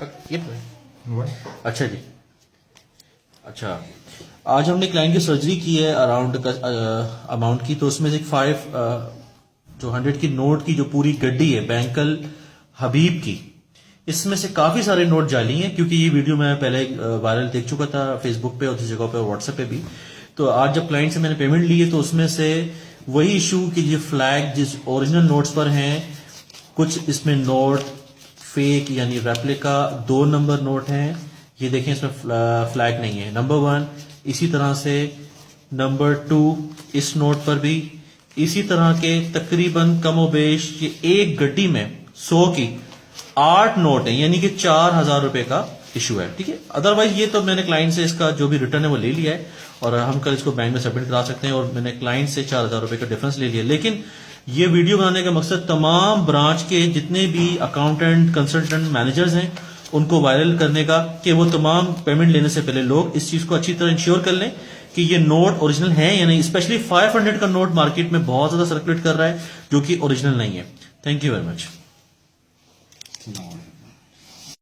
اچھا جی، اچھا آج ہم نے کلائنٹ کی سرجری کی ہے اراؤنڈ اماؤنٹ کی، تو اس میں سے 100 کی نوٹ کی جو پوری گڈی ہے بینکل حبیب کی، اس میں سے کافی سارے نوٹ جعلی ہیں، کیونکہ یہ ویڈیو میں پہلے وائرل دیکھ چکا تھا فیس بک پہ اور دوسری جگہ پہ واٹس ایپ پہ بھی. تو آج جب کلائنٹ سے میں نے پیمنٹ لی ہے تو اس میں سے وہی ایشو کہ یہ فلیگ جس اوریجنل نوٹس پر ہیں، کچھ اس میں نوٹ فیک یعنی ریپلیکا 2 نمبر نوٹ ہیں، یہ دیکھیں اس میں فلیگ نہیں ہے نمبر 1. اسی طرح سے نمبر 2 اس نوٹ پر بھی اسی طرح کے تقریباً کم و بیش یہ ایک گڈی میں 100 کی 8 نوٹ ہیں، یعنی کہ 4,000 روپے کا ایشو ہے. ٹھیک ہے، ادروائز یہ تو میں نے کلائنٹ سے اس کا جو بھی ریٹرن ہے وہ لے لیا ہے اور ہم کل اس کو بینک میں سبمٹ کرا سکتے ہیں، اور میں نے کلائنٹ سے 4,000 روپے کا ڈفرنس لے لیا. لیکن یہ ویڈیو بنانے کا مقصد تمام برانچ کے جتنے بھی اکاؤنٹنٹ کنسلٹنٹ مینیجرز ہیں ان کو وائرل کرنے کا، کہ وہ تمام پیمنٹ لینے سے پہلے لوگ اس چیز کو اچھی طرح انشور کر لیں کہ یہ نوٹ اوریجنل ہے یا نہیں. اسپیشلی 500 کا نوٹ مارکیٹ میں بہت زیادہ سرکولیٹ کر رہا ہے جو کہ اوریجنل نہیں ہے. Thank you very much.